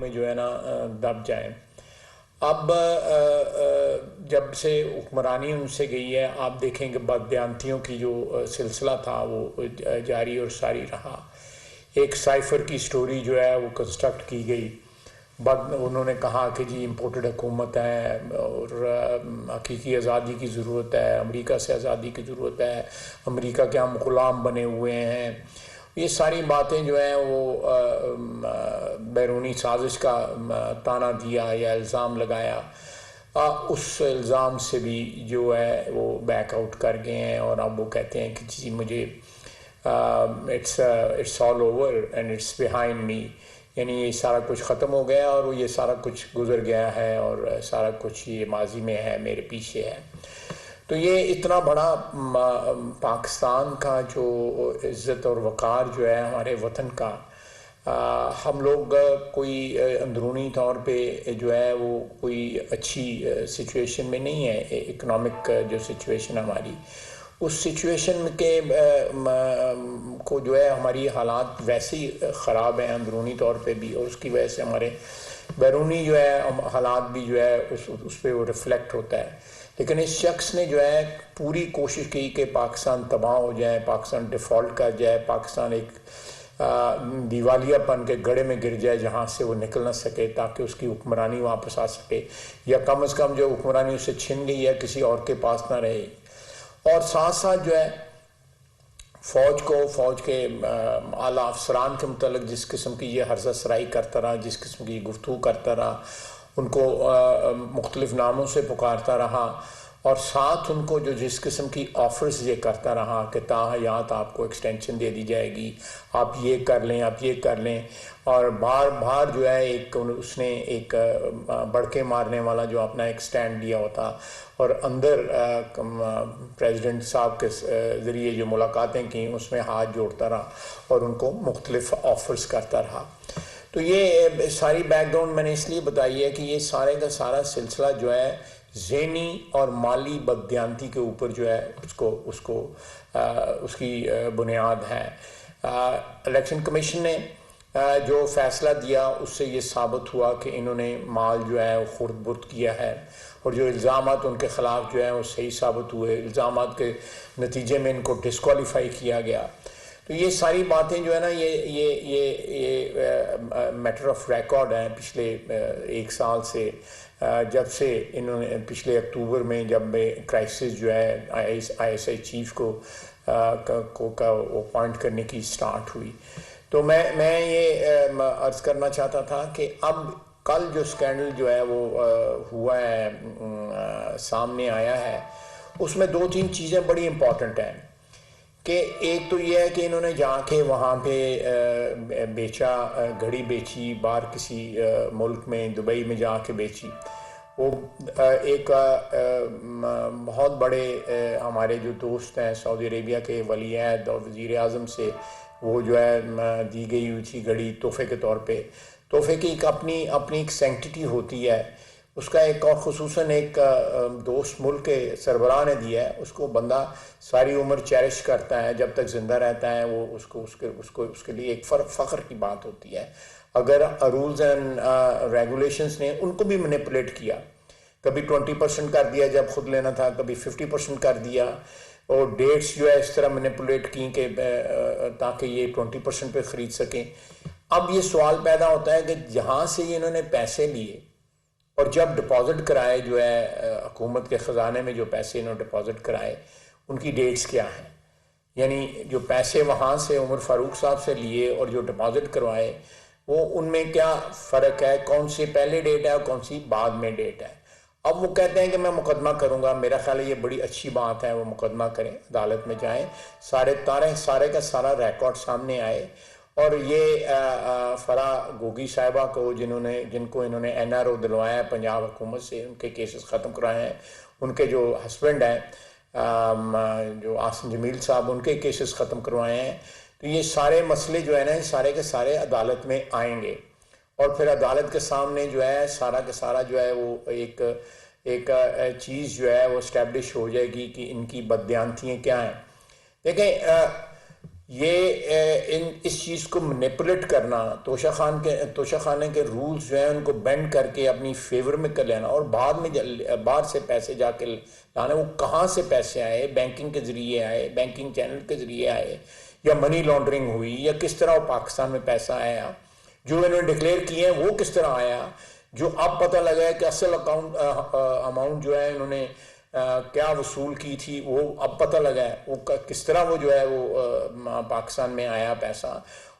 में जो है ना दब जाएं। अब जब से हुक्मरानी उनसे गई है, आप देखेंगे बदयांतियों की जो सिलसिला था वो जारी और सारी रहा। एक साइफर की स्टोरी जो है वो कंस्ट्रक्ट की गई। बद उन्होंने कहा कि जी इम्पोर्टेड हुकूमत है और हकीकी आज़ादी की ज़रूरत है, अमेरिका से आज़ादी की ज़रूरत है, अमेरिका के हम ग़ुलाम बने हुए हैं। ये सारी बातें जो हैं वो बैरूनी साजिश का ताना दिया या इल्ज़ाम लगाया। उस इल्ज़ाम से भी जो है वो बैकआउट कर गए हैं और अब वो कहते हैं कि जी मुझे it's all over and it's behind me, यानी ये सारा कुछ ख़त्म हो गया और ये सारा कुछ गुज़र गया है और सारा कुछ ये माजी में है, मेरे पीछे है। तो ये इतना बड़ा पाकिस्तान का जो इज़्ज़त और वक़ार जो है हमारे वतन का, हम लोग कोई अंदरूनी तौर पे जो है वो कोई अच्छी सिचुएशन में नहीं है। इकोनॉमिक जो सिचुएशन हमारी, उस सिचुएशन के को जो है हमारी हालात वैसे ही ख़राब हैं अंदरूनी तौर पे भी, और उसकी वजह से हमारे बैरूनी जो है हालात भी जो है उस पर वो रिफ़्लेक्ट होता है। लेकिन इस शख्स ने जो है पूरी कोशिश की कि पाकिस्तान तबाह हो जाए, पाकिस्तान डिफ़ॉल्ट कर जाए, पाकिस्तान एक दिवालियापन के गड़े में गिर जाए जहाँ से वो निकल ना सके, ताकि उसकी हुक्मरानी वापस आ सके, या कम से कम जो हुक्मरानी उससे छिन गई है किसी और के पास ना रहे। और साथ साथ जो है फ़ौज के आला अफसरान के मतलब जिस किस्म की ये हर्जा सराई करता रहा, जिस किस्म की गुफ्तगू करता रहा, उनको मुख्तलिफ नामों से पुकारता रहा, और साथ उनको जो जिस किस्म की ऑफ़र्स ये करता रहा कि ताहयात आपको एक्सटेंशन दे दी जाएगी, आप ये कर लें, आप ये कर लें। और बार जो है एक उसने एक बड़के मारने वाला जो अपना एक स्टैंड लिया होता, और अंदर प्रेसिडेंट साहब के ज़रिए जो मुलाकातें की उसमें हाथ जोड़ता रहा और उनको मुख्तलिफ ऑफ़र्स करता रहा। तो ये सारी बैकग्राउंड मैंने इसलिए बताई है कि ये सारे का सारा सिलसिला जो है ज़हनी और माली बदयांती के ऊपर जो है उसकी बुनियाद है। इलेक्शन कमीशन ने जो फ़ैसला दिया उससे ये साबित हुआ कि इन्होंने माल जो है वो खुर्द-बुर्द किया है, और जो इल्ज़ामात उनके ख़िलाफ़ जो है वो सही साबित हुए। इल्ज़ामात के नतीजे में इनको डिस्क्वालीफाई किया गया। तो ये सारी बातें जो है ना ये मैटर ऑफ रिकॉर्ड हैं पिछले एक साल से, जब से इन्होंने पिछले अक्टूबर में जब क्राइसिस जो है ISI चीफ को अपॉइंट करने की स्टार्ट हुई। तो मैं ये अर्ज़ करना चाहता था कि अब कल जो स्कैंडल जो है वो हुआ है, सामने आया है, उसमें 2-3 चीज़ें बड़ी इम्पॉर्टेंट हैं। कि एक तो ये है कि इन्होंने जाके वहाँ पे बेचा, घड़ी बेची बाहर किसी मुल्क में, दुबई में जाके बेची। वो एक बहुत बड़े हमारे जो दोस्त हैं सऊदी अरेबिया के वली अहद और वज़ीर आज़म से वो जो है दी गई हुई थी घड़ी तोहफे के तौर पे। तोहफे की एक अपनी एक सेंटिटी होती है, उसका एक और ख़ुसूसन एक दोस्त मुल्क के सरबराह ने दिया है, उसको बंदा सारी उम्र चेरिश करता है, जब तक ज़िंदा रहता है वो उसके लिए एक फ़ख्र की बात होती है। अगर रूल्स एंड रेगुलेशंस ने उनको भी मैनिपुलेट किया, कभी 20% कर दिया जब खुद लेना था, कभी 50% कर दिया, और डेट्स जो है इस तरह मैनिपुलेट की कि ताकि ये 20% पे ख़रीद सकें। अब ये सवाल पैदा होता है कि जहाँ से ये इन्होंने पैसे लिए और जब डिपॉजिट कराए जो है हुकूमत के ख़जाने में जो पैसे इन्होंने डिपॉजिट कराए उनकी डेट्स क्या हैं, यानी जो पैसे वहाँ से उमर फ़ारूक साहब से लिए और जो डिपॉजिट करवाए वो उनमें क्या फ़र्क है, कौन सी पहले डेट है और कौन सी बाद में डेट है। अब वो कहते हैं कि मैं मुकदमा करूँगा। मेरा ख्याल है ये बड़ी अच्छी बात है, वो मुकदमा करें, अदालत में जाएं, सारे का सारा रिकॉर्ड सामने आए। और ये फ़रा गोगी साहिबा को जिनको इन्होंने NRO दिलवाया है पंजाब हुकूमत से, उनके केसेस ख़त्म कराए हैं, उनके जो हस्बैंड हैं जो आसिम जमील साहब, उनके केसेस ख़त्म करवाए हैं। तो ये सारे मसले जो है ना सारे के सारे अदालत में आएंगे और फिर अदालत के सामने जो है सारा का सारा जो है वो एक चीज़ जो है वो इस्टेब्लिश हो जाएगी कि इनकी बदयांतियाँ क्या हैं। देखें, इस चीज़ को मैनिपुलेट करना, तोशाखाने के रूल्स जो हैं उनको बेंड करके अपनी फेवर में कर लेना और बाद में बाहर से पैसे जाके लाने। वो कहाँ से पैसे आए, बैंकिंग के ज़रिए आए, बैंकिंग चैनल के ज़रिए आए, या मनी लॉन्ड्रिंग हुई, या किस तरह वो पाकिस्तान में पैसा आया, जो इन्होंने डिक्लेयर किए हैं वो किस तरह आया, जो अब पता लगा है कि असल अमाउंट जो है इन्होंने क्या वसूल की थी वो अब पता लगा है, वो किस तरह वो जो है वो पाकिस्तान में आया पैसा।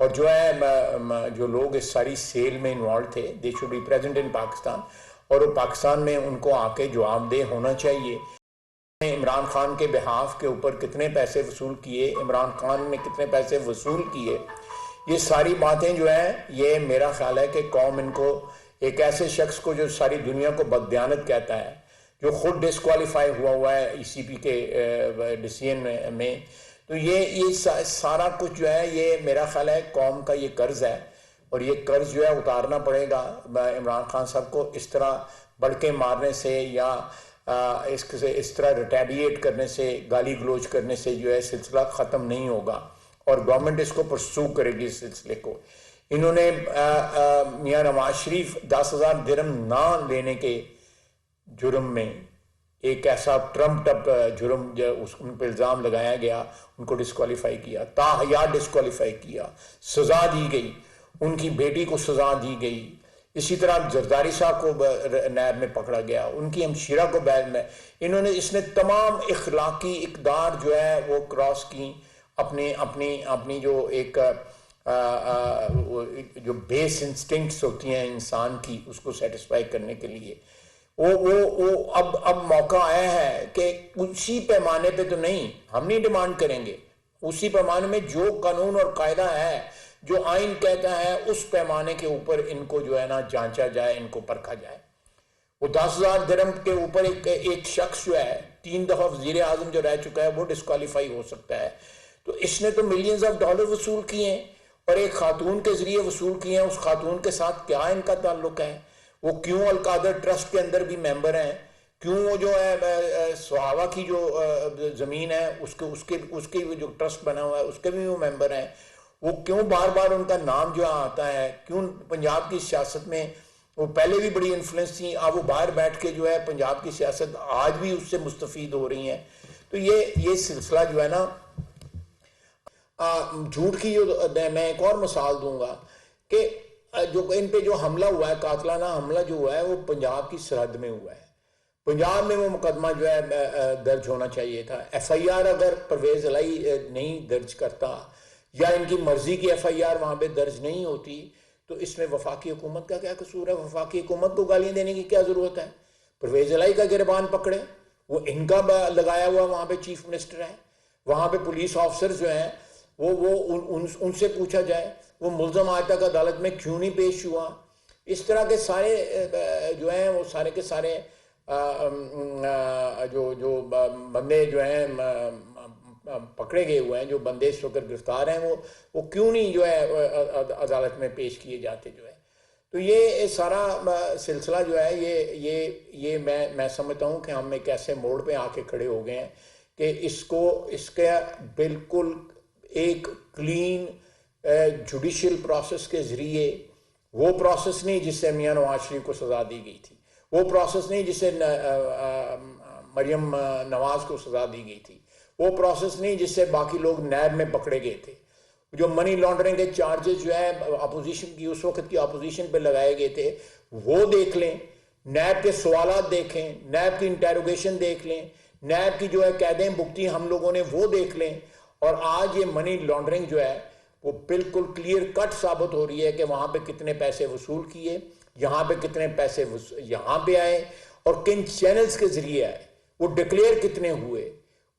और जो है जो लोग इस सारी सेल में इन्वॉल्व थे, they should be present in Pakistan, और वो पाकिस्तान में उनको आके जवाबदेह होना चाहिए। इमरान खान के बिहाफ के ऊपर कितने पैसे वसूल किए, इमरान खान ने कितने पैसे वसूल किए, ये सारी बातें जो हैं, ये मेरा ख्याल है कि कौम इनको, एक ऐसे शख्स को जो सारी दुनिया को बददियानत कहता है, जो खुद डिस्क्वालीफाई हुआ है ईसीपी के डिसीजन में, तो ये सारा कुछ जो है, ये मेरा ख्याल है कौम का ये कर्ज है, और ये कर्ज जो है उतारना पड़ेगा इमरान खान साहब को। इस तरह बढ़के मारने से या इस तरह रिटेलिएट करने से, गाली गलोच करने से जो है सिलसिला ख़त्म नहीं होगा, और गवर्नमेंट इसको परसू करेगी इस सिलसिले को। इन्होंने मियां नवाज शरीफ 10,000 दिरहम ना लेने के जुर्म में, एक ऐसा ट्रम्प टप जुर्म उन पर इल्ज़ाम लगाया गया, उनको डिस्क्वालीफाई किया, ताहयात डिस्क्वालीफाई किया, सज़ा दी गई, उनकी बेटी को सज़ा दी गई। इसी तरह जरदारी साहब को नैब में पकड़ा गया, उनकी हमशीरा को बैल में, इसने तमाम इखलाकी इकदार जो है वो क्रॉस की, अपनी जो एक जो बेस इंस्टिंक्ट्स होती हैं इंसान की, उसको सेटिस्फाई करने के लिए वो अब मौका आया है कि उसी पैमाने पे तो नहीं, हम नहीं डिमांड करेंगे, उसी पैमाने में जो कानून और कायदा है, जो आइन कहता है, उस पैमाने के ऊपर इनको जो है ना जांचा जाए, इनको परखा जाए। वो 10,000 दिरहम के ऊपर एक शख्स जो है 3 दफा वजीर आजम जो रह चुका है वो डिस्क्वालीफाई हो सकता है। तो इसने तो मिलियंस ऑफ डॉलर वसूल किए हैं और एक खातून के जरिए वसूल किए हैं। उस खातून के साथ क्या इनका ताल्लुक है, वो क्यों अलकादर ट्रस्ट के अंदर भी मेंबर हैं, क्यों वो जो है सुहावा की जो ज़मीन है उसके जो ट्रस्ट बना हुआ है उसके भी वो मेंबर हैं, वो क्यों बार बार उनका नाम जो आता है, क्यों पंजाब की सियासत में वो पहले भी बड़ी इन्फ्लुएंस थी, अब वो बाहर बैठ के जो है पंजाब की सियासत आज भी उससे मुस्तफीद हो रही है। तो ये सिलसिला जो है ना, झूठ की जो मैं एक और मिसाल दूंगा कि जो इन पे जो हमला हुआ है, कातलाना हमला जो हुआ है, वो पंजाब की सरहद में हुआ है। पंजाब में वो मुकदमा जो है दर्ज होना चाहिए था। FIR अगर परवेज इलाही नहीं दर्ज करता या इनकी मर्जी की FIR वहां पे दर्ज नहीं होती तो इसमें वफाकी हुकूमत का क्या कसूर है? वफाकी हुकूमत को गालियां देने की क्या जरूरत है? परवेज इलाही का गिरबान पकड़े, वो इनका लगाया हुआ वहां पे चीफ मिनिस्टर है, वहां पे पुलिस ऑफिसर जो हैं उनसे पूछा जाए वो मुल्ज़म आज तक अदालत में क्यों नहीं पेश हुआ। इस तरह के सारे जो हैं वो सारे के सारे जो बंदे जो हैं पकड़े गए हुए हैं, जो बंदे इस वक्त गिरफ्तार हैं, वो क्यों नहीं जो है अदालत में पेश किए जाते जो है। तो ये सारा सिलसिला जो है ये मैं समझता हूँ कि हम एक ऐसे मोड़ पे आके खड़े हो गए हैं कि इसके बिल्कुल एक क्लीन जुडिशियल प्रोसेस के ज़रिए, वो प्रोसेस नहीं जिससे मियां नवाज शरीफ को सज़ा दी गई थी, वो प्रोसेस नहीं जिससे मरियम नवाज को सज़ा दी गई थी, वो प्रोसेस नहीं जिससे बाकी लोग नैब में पकड़े गए थे, जो मनी लॉन्ड्रिंग के चार्जेस जो है अपोजिशन की, उस वक्त की अपोजिशन पे लगाए गए थे, वो देख लें, नैब के सवालात देखें, नैब की इंटेरोगेशन देख लें, नैब की जो है कैदें भुगती हम लोगों ने वो देख लें। और आज ये मनी लॉन्ड्रिंग जो है वो बिल्कुल क्लियर कट साबित हो रही है कि वहां पे कितने पैसे वसूल किए, यहाँ पे कितने पैसे यहाँ पे आए और किन चैनल्स के जरिए आए, वो डिक्लेयर कितने हुए,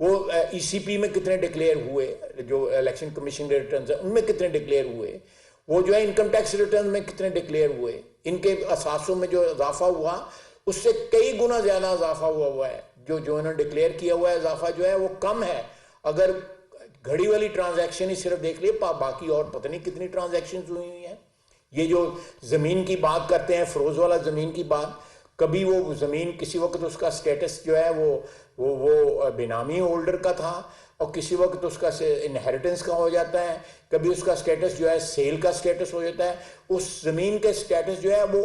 वो ECP में कितने डिक्लेयर हुए, जो इलेक्शन कमीशन के रिटर्न है उनमें कितने डिक्लेयर हुए, वो जो है इनकम टैक्स रिटर्न में कितने डिक्लेयर हुए, इनके असासों में जो इजाफा हुआ उससे कई गुना ज्यादा इजाफा हुआ है। जो इन्होंने डिक्लेयर किया हुआ है इजाफा जो है वो कम है। अगर घड़ी वाली ट्रांजैक्शन ही सिर्फ देख लिए, बाकी और पता नहीं कितनी ट्रांजैक्शन हुई हुई हैं। ये जो जमीन की बात करते हैं, फरोज वाला जमीन की बात, कभी वो जमीन किसी वक्त उसका स्टेटस जो है वो बेनामी होल्डर का था, और किसी वक्त उसका इनहेरिटेंस का हो जाता है, कभी उसका स्टेटस जो है सेल का स्टेटस हो जाता है। उस ज़मीन के स्टेटस जो है वो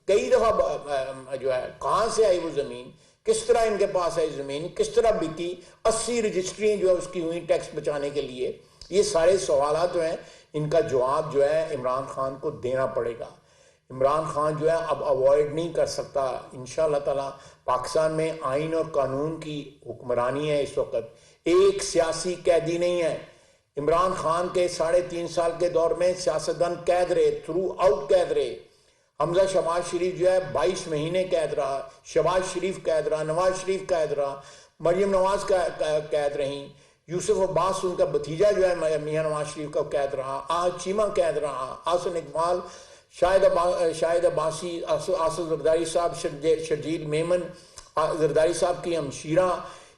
कई दफ़ा जो है कहाँ से आई वो ज़मीन, किस तरह इनके पास आई ज़मीन, किस तरह बिकी, 80 रजिस्ट्री जो है उसकी हुई टैक्स बचाने के लिए। ये सारे सवाल जो हैं इनका जवाब जो है इमरान खान को देना पड़ेगा। इमरान खान जो है अब अवॉइड नहीं कर सकता। इंशाअल्लाह ताला पाकिस्तान में आइन और कानून की हुक्मरानी है इस वक्त, एक सियासी कैदी नहीं है। इमरान खान के 3.5 साल के दौर में सियासतदान कैद रहे, थ्रू आउट कैद रहे। हमजा शहबाज शरीफ जो है 22 महीने कैद रहा, शहबाज शरीफ कैद रहा, नवाज शरीफ कैद रहा, मरियम नवाज कैद रही, यूसुफ अब्बास उनका भतीजा जो है मियां नवाज शरीफ का कैद रहा, आज चीमा कैद रहा, आसन इकबाल, शाहिद अब्बासी, आसिफ जरदारी साहब, शर्जील मेमन जरदारी साहब की हमशीरा।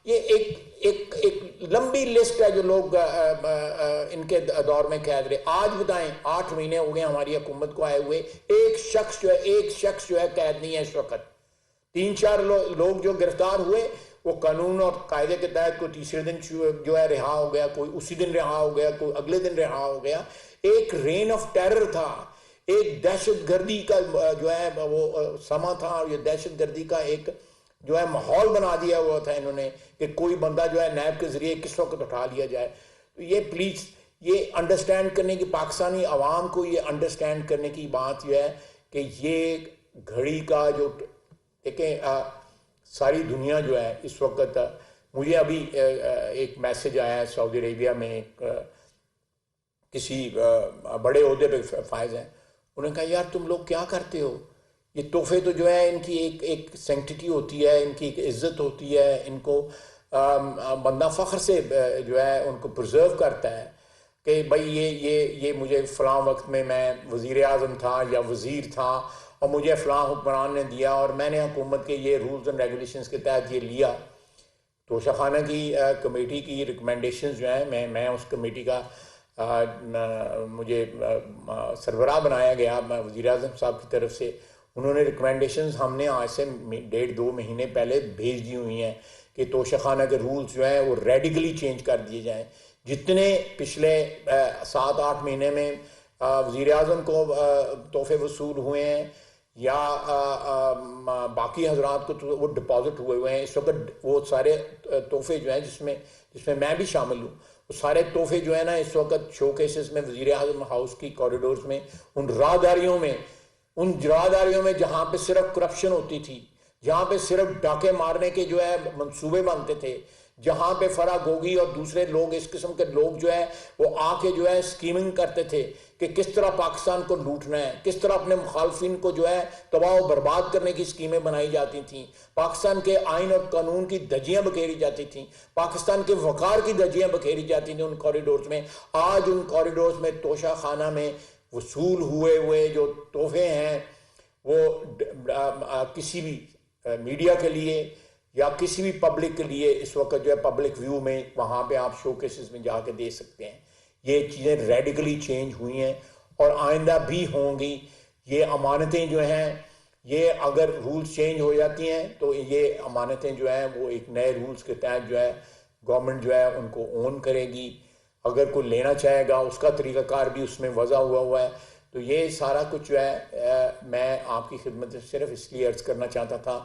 ये एक लंबी लिस्ट है जो लोग इनके दौर में कैद रहे। आज बताएं 8 महीने हो गए हमारी हुकूमत को आए हुए, एक शख्स जो है कैद नहीं है इस वक्त। 3-4 लोग जो गिरफ्तार हुए वो कानून और कायदे के तहत, कोई तीसरे दिन जो है रिहा हो गया, कोई उसी दिन रिहा हो गया, कोई अगले दिन रिहा हो गया। एक रेन ऑफ टेरर था, एक दहशत गर्दी का जो है वो समा था, और ये दहशत गर्दी का एक जो है माहौल बना दिया हुआ था इन्होंने कि कोई बंदा जो है नैब के जरिए किस वक्त उठा लिया जाए। तो ये प्लीज ये अंडरस्टैंड करने की, पाकिस्तानी अवाम को ये अंडरस्टैंड करने की बात यह है कि ये घड़ी का जो देखें सारी दुनिया जो है इस वक्त, मुझे अभी एक मैसेज आया है सऊदी अरेबिया में, किसी बड़े ओहदे पे फायज हैं, उन्होंने कहा यार तुम लोग क्या करते हो, ये तोहफे तो जो है इनकी एक सेंटिटी होती है, इनकी एक इज्जत होती है, इनको बंदा फ़ख्र से जो है उनको प्रिजर्व करता है कि भाई ये मुझे फ़लाँ वक्त में मैं वज़ीर आज़म था या वज़ीर था और मुझे फ़लाँ हुक्मरान ने दिया और मैंने हुकूमत के ये रूल्स एंड रेगुलेशंस के तहत ये लिया। तोशाखाना की कमेटी की रिकमेंडेशंस जो हैं, मैं उस कमेटी का मुझे सरबराह बनाया गया वज़ीर आज़म साहब की तरफ से। उन्होंने रिकमेंडेशंस हमने आज से 1.5-2 महीने पहले भेज दी हुई हैं कि तोशाखाना के रूल्स जो हैं वो रेडिकली चेंज कर दिए जाएं। जितने पिछले 7-8 महीने में वज़ीर आज़म को तोहफे वसूल हुए हैं या बाकी हजरात को तो वो डिपॉजिट हुए हैं, इस वक्त वो सारे तोहफे जो हैं जिसमें मैं भी शामिल हूँ, वो सारे तोहफे जो है ना इस वक्त शो केसेस में वज़ीर आज़म हाउस की कॉरिडोर्स में, उन राहदारियों में जहाँ पे सिर्फ करप्शन होती थी, जहाँ पे सिर्फ डाके मारने के जो है मंसूबे बनते थे, जहाँ पे फराह गोगी और दूसरे लोग इस किस्म के लोग जो है वो आके जो है स्कीमिंग करते थे कि किस तरह पाकिस्तान को लूटना है, किस तरह अपने मुखालफिन को जो है तबाह बर्बाद करने की स्कीमें बनाई जाती थी, पाकिस्तान के आइन और कानून की धज्जियां बखेरी जाती थी, पाकिस्तान के वकार की धज्जियां बखेरी जाती थी उन कॉरिडोर्स में। आज उन कॉरिडोर्स में तोशा खाना में वसूल हुए जो तोहफे हैं वो किसी भी मीडिया के लिए या किसी भी पब्लिक के लिए इस वक्त जो है पब्लिक व्यू में वहाँ पे आप शो केसेस में जाके दे सकते हैं। ये चीज़ें रेडिकली चेंज हुई हैं और आइंदा भी होंगी। ये अमानतें जो हैं, ये अगर रूल्स चेंज हो जाती हैं तो ये अमानतें जो हैं वो एक नए रूल्स के तहत जो है गवर्नमेंट जो है उनको ओन करेगी। अगर कोई लेना चाहेगा उसका तरीक़ाकार भी उसमें वज़ा हुआ है। तो ये सारा कुछ जो है मैं आपकी खिदमत से सिर्फ इसलिए अर्ज़ करना चाहता था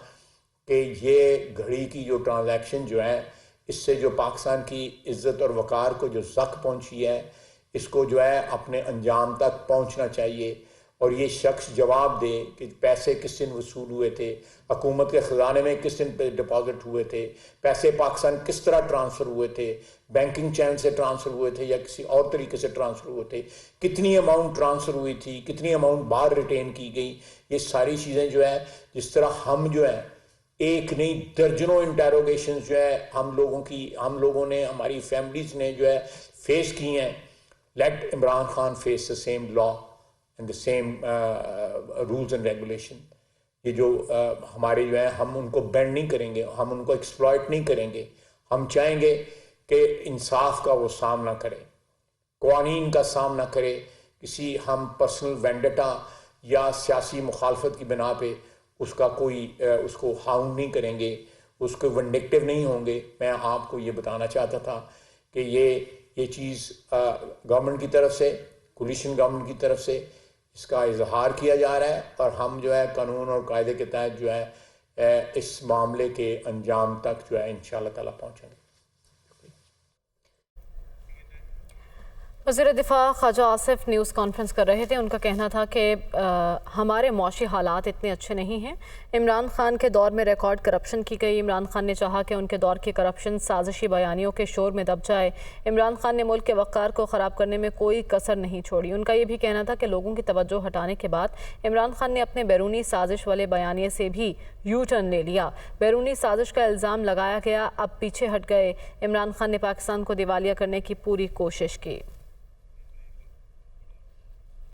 कि ये घड़ी की जो ट्रांजैक्शन जो है इससे जो पाकिस्तान की इज़्ज़त और वक़ार को जो ज़ख्म पहुंची है, इसको जो है अपने अंजाम तक पहुंचना चाहिए और ये शख्स जवाब दे कि पैसे किस दिन वसूल हुए थे, हुकूमत के ख़जाने में किस दिन पे डिपॉजिट हुए थे, पैसे पाकिस्तान किस तरह ट्रांसफ़र हुए थे, बैंकिंग चैनल से ट्रांसफ़र हुए थे या किसी और तरीके से ट्रांसफ़र हुए थे, कितनी अमाउंट ट्रांसफ़र हुई थी, कितनी अमाउंट बाहर रिटेन की गई। ये सारी चीज़ें जो है जिस तरह हम जो है एक नहीं दर्जनों इंटेरोगेशन जो है हम लोगों ने हमारी फैमिलीज ने जो है फेस की हैं। Let Imran Khan face the same law and the same rules and regulation. ये जो हमारे जो है हम उनको बेंड नहीं करेंगे, हम उनको एक्सप्लॉइट नहीं करेंगे। हम चाहेंगे कि इंसाफ का वो सामना करे, क़वानीन का सामना करे, किसी हम पर्सनल वेंडेटा या सियासी मुखालफत की बिना पे उसका उसको हाउंड नहीं करेंगे, उसको विंडिक्टिव नहीं होंगे। मैं आपको ये बताना चाहता था कि ये चीज़ गवर्नमेंट की तरफ से, कोलिशन गवर्नमेंट की तरफ से इसका इजहार किया जा रहा है और हम जो है कानून और कायदे के तहत जो है इस मामले के अंजाम तक जो है इंशाअल्लाह ताला पहुँचेंगे। वज़ीर दिफा ख्वाजा आसिफ न्यूज़ कॉन्फ्रेंस कर रहे थे। उनका कहना था कि हमारे मौशी हालात इतने अच्छे नहीं हैं। इमरान खान के दौर में रिकॉर्ड करप्शन की गई। इमरान खान ने चाहा कि उनके दौर की करप्शन साजिशी बयानियों के शोर में दब जाए। इमरान खान ने मुल्क के वक़ार को ख़राब करने में कोई कसर नहीं छोड़ी। उनका ये भी कहना था कि लोगों की तवज्जो हटाने के बाद इमरान खान ने अपने बैरूनी साजिश वाले बयानिए से भी यू टर्न ले लिया। बैरूनी साजिश का इल्ज़ाम लगाया गया, अब पीछे हट गए। इमरान खान ने पाकिस्तान को दिवालिया करने की पूरी कोशिश की।